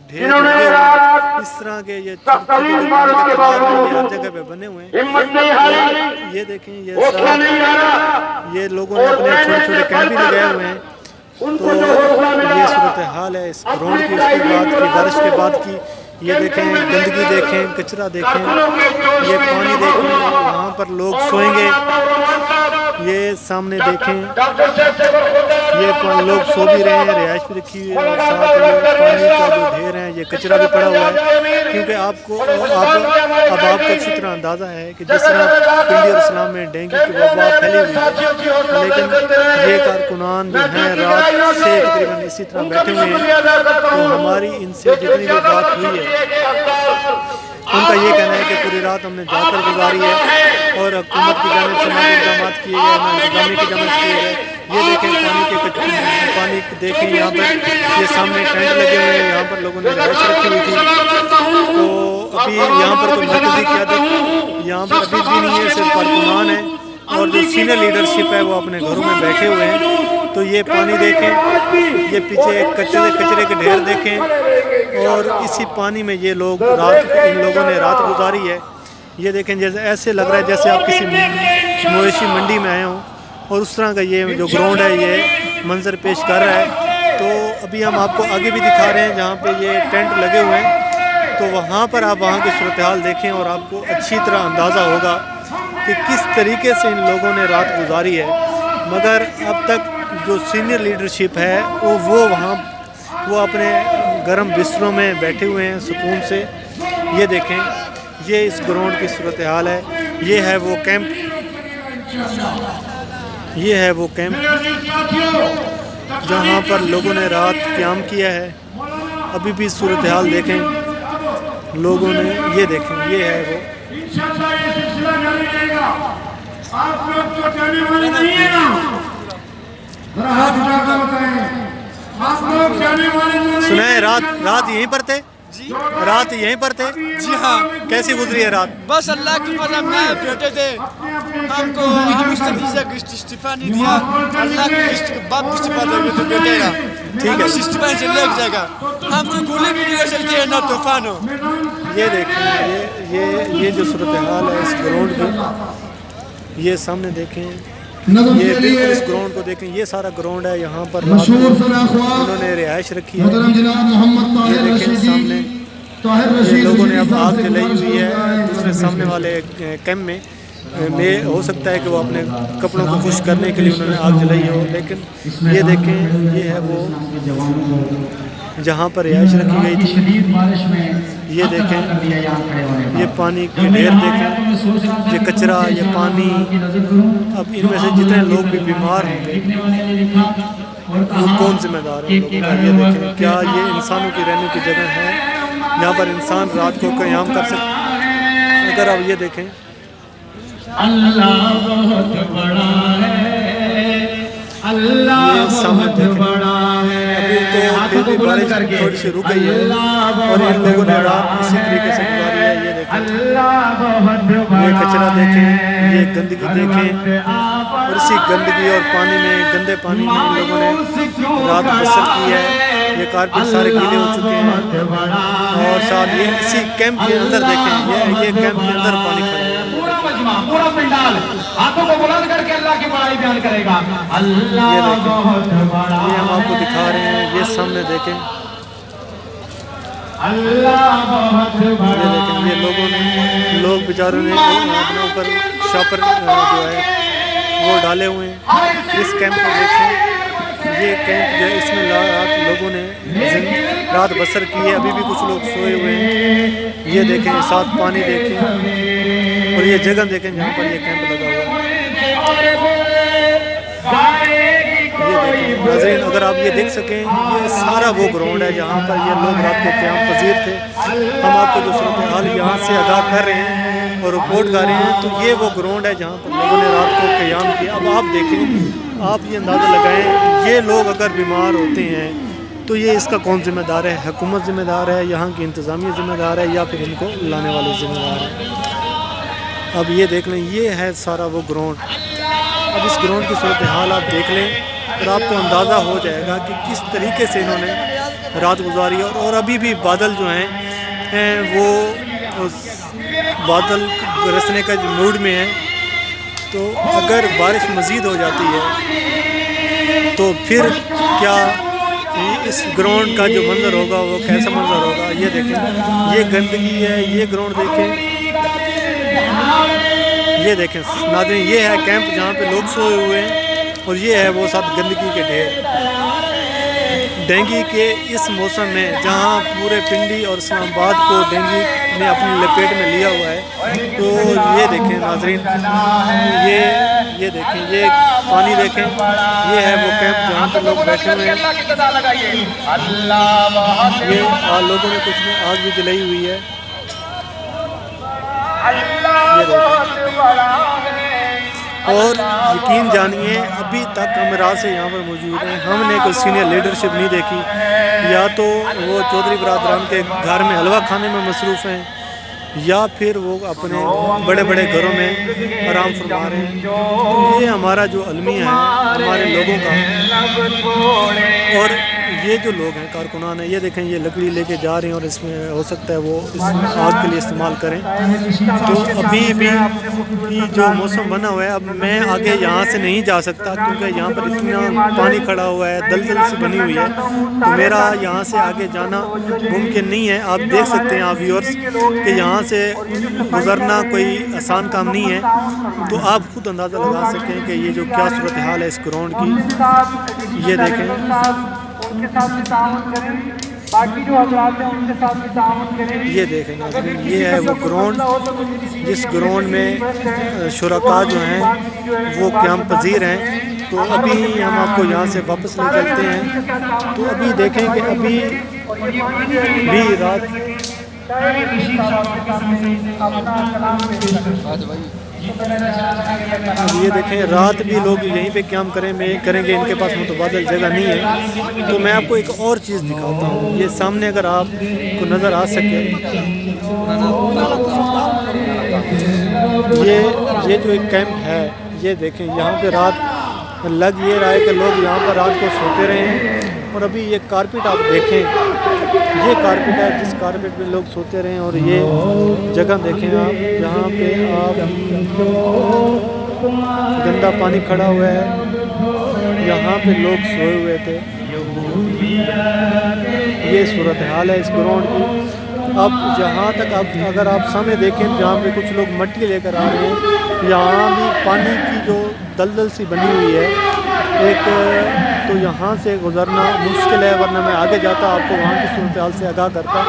ढेर लगे हुए हैं। इस तरह के ये छोटे हर जगह पे बने हुए हैं। ये देखें, ये लोगों ने अपने छोटे छोटे कैंप भी लगाए हुए हैं। तो ये सूरत हाल है इस ग्राउंड की, उसके बाद की बारिश के बाद की। ये देखें, गंदगी देखें, कचरा देखें, ये पानी देखें, यहाँ पर लोग सोएंगे। ये सामने देखें, ये लोग सो भी रहे हैं, रिहाइश भी रखी हुई है, और साथ ये पानी का जो ढेर है, ये कचरा भी पड़ा हुआ है। क्योंकि अब आपको अच्छी तरह अंदाज़ा है कि जिस तरह पिंडी और इस्लाम में डेंगू की वबा फैली हुई है, लेकिन ये कारकुनान जो हैं रात से तकरीबन इसी तरह बैठे हुए हैं। तो हमारी इनसे जितनी भी बात हुई है, उनका ये कहना है कि पूरी रात हमने जाकर गुजारी है और हुकूमत की जानिब से ना इक़दाम किए गए, ना इंतजामी की जानिब किए गए। ये देखें पानी देखें, यहाँ पर ये सामने टेंट लगे हुए हैं, यहाँ पर लोगों ने रिहाइश रखी हुई थी। तो अभी यहाँ पर तो मरकज़ी क़यादत यहाँ पर अभी भी नहीं है, सिर्फ कारकुनान है और जो सीनियर लीडरशिप है वो अपने घरों में बैठे हुए हैं। तो ये पानी देखें, ये पीछे कचरे के ढेर देखें, और इसी पानी में ये लोग इन लोगों ने रात गुजारी है। ये देखें, जैसे ऐसे लग रहा है जैसे आप किसी मवेशी मंडी में आए हों, और उस तरह का ये जो ग्राउंड है ये मंजर पेश कर रहा है। तो अभी हम आपको आगे भी दिखा रहे हैं जहाँ पे ये टेंट लगे हुए हैं। तो वहाँ पर आप वहाँ की सूरत हाल देखें और आपको अच्छी तरह अंदाज़ा होगा कि किस तरीके से इन लोगों ने रात गुजारी है। मगर अब तक जो सीनियर लीडरशिप है वो अपने गर्म बिस्तरों में बैठे हुए हैं सुकून से। ये देखें, ये इस ग्राउंड की सूरत हाल है। ये है वो कैंप जहाँ पर लोगों ने रात क़याम किया है। अभी भी सूरत हाल देखें लोगों ने, ये देखें, ये है वो। सुनाए, रात यहीं पर थे जी? रात यहीं पर थे जी हाँ। कैसी गुजरी है रात? बस अल्लाह की फजल में बैठे थे, हम इस्तीफा नहीं दिया, अल्लाह की लिस्ट के बाद इस्तीफा देंगे तो बैठे रहा। ठीक है, इस्तीफा से लग जाएगा, हमको गोली भी नहीं ले सकते हैं ना तूफान हो। ये देखें, ये जो सूरत हाल है इस ग्राउंड की, ये सामने देखें, ये बिल्कुल इस ग्राउंड को देखें, ये सारा ग्राउंड है। यहाँ पर उन्होंने रिहाइश रखी है। ये देखें सामने, ये लोगों ने अब आग जलाई हुई है दूसरे सामने वाले कैंप में। हो सकता है कि वो अपने कपड़ों को खुश करने के लिए उन्होंने आग जलाई हो। लेकिन ये देखें, ये है वो जहाँ पर रिहाइश रखी गई थी। ये देखें, ये पानी के ढेर देखें, ये कचरा, ये पानी। अब इनमें से जितने लोग भी बीमार होंगे वो कौन जिम्मेदार है लोगों का? ये देखें, क्या ये इंसानों की रहने की जगह है जहाँ पर इंसान रात को क़याम कर सकते? अगर आप ये देखें, अल्लाह बहुत बड़ा है, अल्लाह बहुत बड़ा है। अभी तो फिर भी बारिश थोड़ी सी रुक गई है और इन लोगों ने रात इसी तरीके से गुजारी है। ये देखें, ये कचरा देखें, ये गंदगी देखें, और इसी गंदगी और पानी में, गंदे पानी में इन लोगों ने रात बसर की है। ये कारपेट सारे गीले हो चुके हैं, और साथ ये इसी कैंप के अंदर देखें, ये कैंप के अंदर पानी खड़ा है। पूरा पंडाल हाथों को बुलंद करके अल्लाह की बड़ाई बयान करेगा। अल्लाह बहुत बड़ा है। ये हम आपको दिखा रहे हैं, ये सामने देखें, अल्लाह बहुत बड़ा ये देखें, ये लोग बेचारों ने अपने ऊपर शॉपर जो है वो डाले हुए हैं। इस कैंप को देखें, ये कैंप जो है इसमें रात लोगों ने रात बसर की है। अभी भी कुछ लोग सोए हुए हैं। ये देखें, साथ पानी देखें, और ये जगह देखें जहाँ पर ये कैंप लगा हुआ है। ये देखें नाज़रीन, अगर आप ये देख सकें, ये सारा वो ग्राउंड है जहाँ पर ये लोग रात को क़याम पजीर थे। हम आपको जो सूरत हाल यहाँ से आगाह कर रहे हैं और रिपोर्ट कर रहे हैं, तो ये वो ग्राउंड है जहाँ पर लोगों ने रात को क़याम किया। अब आप देखें, आप ये अंदाज़ा लगाएं, ये लोग अगर बीमार होते हैं तो ये इसका कौन ज़िम्मेदार है? हुकूमत ज़िम्मेदार है, यहाँ की इंतज़ामिया ज़िम्मेदार है, या फिर इनको लाने वाले ज़िम्मेदार हैं? अब ये देख लें, ये है सारा वो ग्राउंड। अब इस ग्राउंड की सूरत हाल आप देख लें और आपको अंदाज़ा हो जाएगा कि किस तरीके से इन्होंने رات گزاری اور ابھی بھی بادل جو ہیں وہ اس بادل برسنے کا جو موڈ میں ہیں. تو اگر بارش مزید ہو جاتی ہے تو پھر کیا اس گراؤنڈ کا جو منظر ہوگا وہ کیسا منظر ہوگا. یہ دیکھیں یہ گندگی ہے, یہ گراؤنڈ دیکھیں, یہ دیکھیں ناظرین, یہ ہے کیمپ جہاں پہ لوگ سوئے ہوئے ہیں اور یہ ہے وہ ساتھ گندگی کے ڈھیر. ڈینگی کے اس موسم میں جہاں پورے پنڈی اور اسلام آباد کو ڈینگی نے اپنی لپیٹ میں لیا ہوا ہے, تو یہ دیکھیں ناظرین, یہ دیکھیں, یہ پانی دیکھیں, یہ ہے وہ کیمپ جہاں پہ لوگ بیٹھے ہوئے ہیں. یہ لوگوں نے کچھ میں آگ بھی جلائی ہوئی ہے. یہ دیکھیں, اور یقین جانیے ابھی تک ہم رات سے یہاں پر موجود ہیں. ہم نے کوئی سینئر لیڈرشپ نہیں دیکھی, یا تو وہ چودھری برادران کے گھر میں حلوہ کھانے میں مصروف ہیں یا پھر وہ اپنے بڑے بڑے گھروں میں آرام فرما رہے ہیں. یہ ہمارا جو المیہ ہے ہمارے لوگوں کا, اور یہ جو لوگ ہیں کارکنان ہیں, یہ دیکھیں یہ لکڑی لے کے جا رہے ہیں اور اس میں ہو سکتا ہے وہ اس آگ کے لیے استعمال کریں. تو ابھی بھی جو موسم بنا ہوا ہے, اب میں آگے یہاں سے نہیں جا سکتا کیونکہ یہاں پر اتنا پانی کھڑا ہوا ہے, دلدل سی بنی ہوئی ہے, تو میرا یہاں سے آگے جانا ممکن نہیں ہے. آپ دیکھ سکتے ہیں آپ ویورز کہ یہاں سے گزرنا کوئی آسان کام نہیں ہے. تو آپ خود اندازہ لگا سکتے ہیں کہ یہ جو کیا صورتحال ہے اس گراؤنڈ کی. یہ دیکھیں, ان کے ساتھ بھی تعاون کریں, باقی جو حضرات ہیں ان کے ساتھ بھی تعاون کریں. یہ دیکھیں ناظرین, یہ ہے وہ گراؤنڈ جس گراؤنڈ میں شرکاء جو ہیں وہ قیام پذیر ہیں. تو ابھی ہم آپ کو یہاں سے واپس لے چلتے ہیں. تو ابھی دیکھیں کہ ابھی بھی رات, یہ دیکھیں رات بھی لوگ یہیں پہ قیام کریں گے, ان کے پاس متبادل جگہ نہیں ہے. تو میں آپ کو ایک اور چیز دکھاتا ہوں. یہ سامنے اگر آپ کو نظر آ سکے, یہ جو ایک کیمپ ہے, یہ دیکھیں یہاں پہ رات لگ یہ رہا ہے کہ لوگ یہاں پر رات کو سوتے رہے ہیں. اور ابھی یہ کارپیٹ آپ دیکھیں, یہ کارپیٹ ہے جس کارپیٹ پہ لوگ سوتے رہے ہیں. اور یہ جگہ دیکھیں آپ جہاں پہ آپ گندا پانی کھڑا ہوا ہے, یہاں پہ لوگ سوئے ہوئے تھے. یہ صورتحال ہے اس گراؤنڈ کی. اب جہاں تک اگر آپ سامنے دیکھیں جہاں پہ کچھ لوگ مٹی لے کر آ رہے ہیں, یہاں بھی پانی کی جو دلدل سی بنی ہوئی ہے ایک, تو یہاں سے گزرنا مشکل ہے, ورنہ میں آگے جاتا آپ کو وہاں کی صورتحال سے آگاہ کرتا.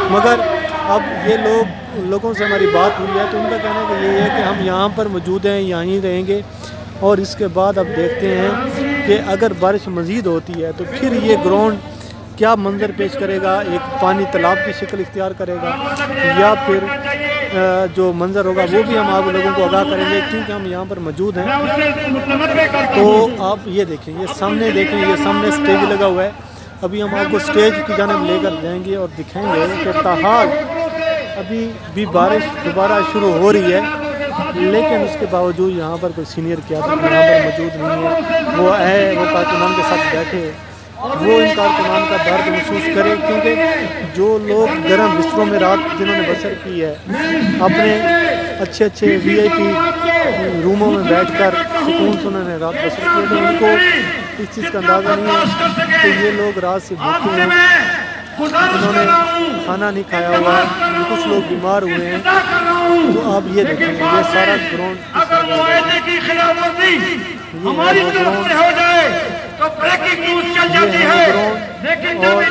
مگر اب یہ لوگوں سے ہماری بات ہوئی ہے تو ان کا کہنا ہے کہ یہ ہے کہ ہم یہاں پر موجود ہیں, یہیں رہیں گے. اور اس کے بعد اب دیکھتے ہیں کہ اگر بارش مزید ہوتی ہے تو پھر یہ گراؤنڈ کیا منظر پیش کرے گا. ایک پانی تالاب کی شکل اختیار کرے گا یا پھر جو منظر ہوگا وہ بھی ہم آپ لوگوں کو آگاہ کریں گے کیونکہ ہم یہاں پر موجود ہیں. تو آپ یہ دیکھیں, یہ سامنے دیکھیں, یہ سامنے اسٹیج لگا ہوا ہے. ابھی ہم آپ کو اسٹیج کی جانب لے کر جائیں گے اور دکھائیں گے کہ تاحال ابھی بھی بارش دوبارہ شروع ہو رہی ہے, لیکن اس کے باوجود یہاں پر کوئی سینئر قیادت یہاں پر موجود نہیں ہے. وہ ہے وہ کارکنان کے ساتھ بیٹھے, وہ ان کارکنان کا درد محسوس کرے, کیونکہ جو لوگ گرم بستروں میں رات جنہوں نے بسر کی ہے, اپنے اچھے وی آئی پی روموں میں بیٹھ کر سکون سے انہوں نے رات بسر کی ہے, تو ان کو اس چیز کا اندازہ نہیں ہے کہ یہ لوگ رات سے بھوکے ہیں, انہوں نے کھانا نہیں کھایا ہوا ہے, کچھ لوگ بیمار ہوئے ہیں. تو آپ یہ دیکھیں یہ سارا گراؤنڈ اور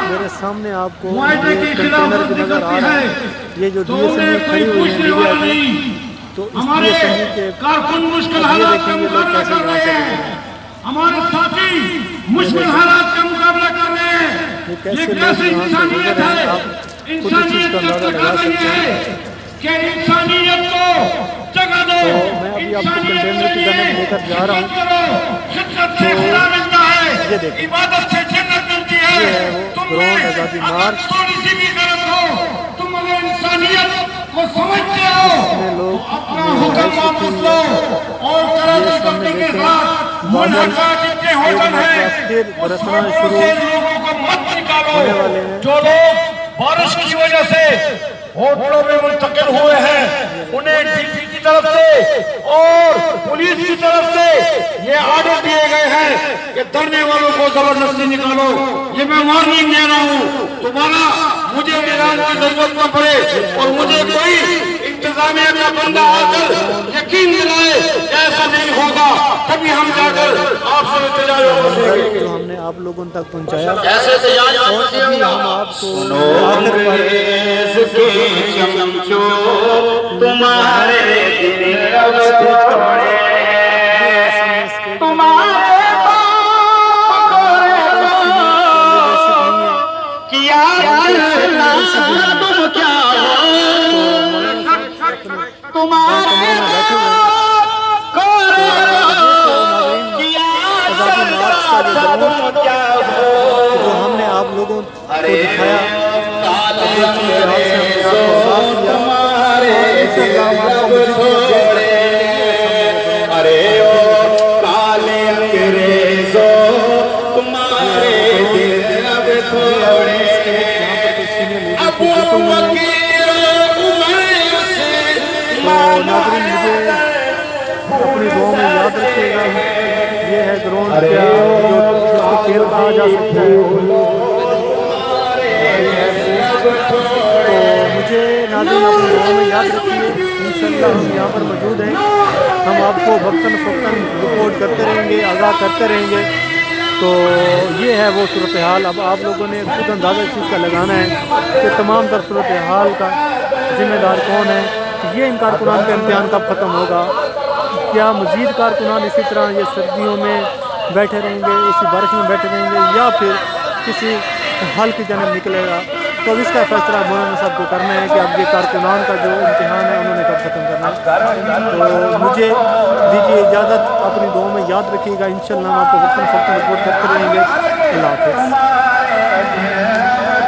میرے سامنے آپ کو یہ کنٹینر بھی نظر آ رہا ہے. یہ جو ڈی ایس این کھڑی ہوئی ہے میڈیا کی, تو اس ڈی ایس این کے یہ دیکھیں یہ لوگ کیسے یہاں سے گزرے ہیں, ہمارے ساتھی مشکل حالات کا مقابلہ کر رہے ہیں. یہ کیسے لوگ یہاں سے گزر رہے ہیں, آپ خود اس چیز کا اندازہ لگا سکتے ہیں. کہ انسانیت کو جگہ دو. تو میں ابھی آپ کو کنٹینر کی جانب لے کر جا رہا ہوں. خدمت سے خدا ملتا ہے, یہ دیکھیں عبادت سے جنت ملتی ہے. یہ ہے وہ گراؤنڈ آزادی مارچ, تھوڑی سی بھی غلط ہو, تم اگر انسانیت کو سمجھتے ہو میں لوگ اپنا حکم واپس لو اور یہ سامنے دیکھیں بادل ایک مرتبہ پھر برسنا شروع. لوگوں کو مت होने वाले हैं। जो लोग बारिश की वजह से होटलों में मुंतकिल हुए हैं, उन्हें डीसी की तरफ से और पुलिस की तरफ से ये आर्डर दिए गए हैं कि धरने वालों को जबरदस्ती निकालो। ये मैं वार्निंग दे रहा हूँ, दोबारा मुझे ऐलान की जरूरत न पड़े और मुझे कोई इंतजामिया का बंदा आकर यकीन दिलाए ऐसा नहीं होगा, तभी हम जाकर आपसे जो हमने आप लोगों तक पहुंचाया। और अभी हम आपको आखिर पर तुम्हारे जो हमने आप लोगों को दिखाया, अरे ओ काले अंग्रेजों तुम्हारे दिल अब थोड़े अबू बकर उमर से नाज़रीन मुझे अपनी दुआ में याद रखिएगा। ये है ग्राउंड क्या जिसको खेल कहा जा सकता है। तो मुझे नाज़रीन अपनी दुआ में याद रखिए। इंशाअल्लाह हम यहाँ पर मौजूद हैं, हम आपको वक्तन फ़क्तन रिपोर्ट करते रहेंगे, आगाह करते रहेंगे। तो ये है वो सूरत हाल। अब आप लोगों ने खुद अंदाज़ा इस चीज़ का लगाना है कि तमाम तर सूरत हाल का ज़िम्मेदार कौन है। ये इन कारकुनान का इम्तिहान कब ख़त्म होगा? क्या मज़ीद कारकुनान इसी तरह ये सर्दियों में बैठे रहेंगे, इसी बारिश में बैठे रहेंगे, या फिर किसी हल की जानब निकलेगा? तो अब इसका फैसला मौलाना साहब को करना है कि अब ये कारकुनान का जो इम्तिहान है उन्होंने कब ख़त्म करना है। तो मुझे दीजिए इजाज़त, अपनी दुआ में याद रखिएगा। इंशाअल्लाह हम आपको वक्तन फ़क्तन रिपोर्ट करते रहेंगे। अल्लाह हाफ़िज़।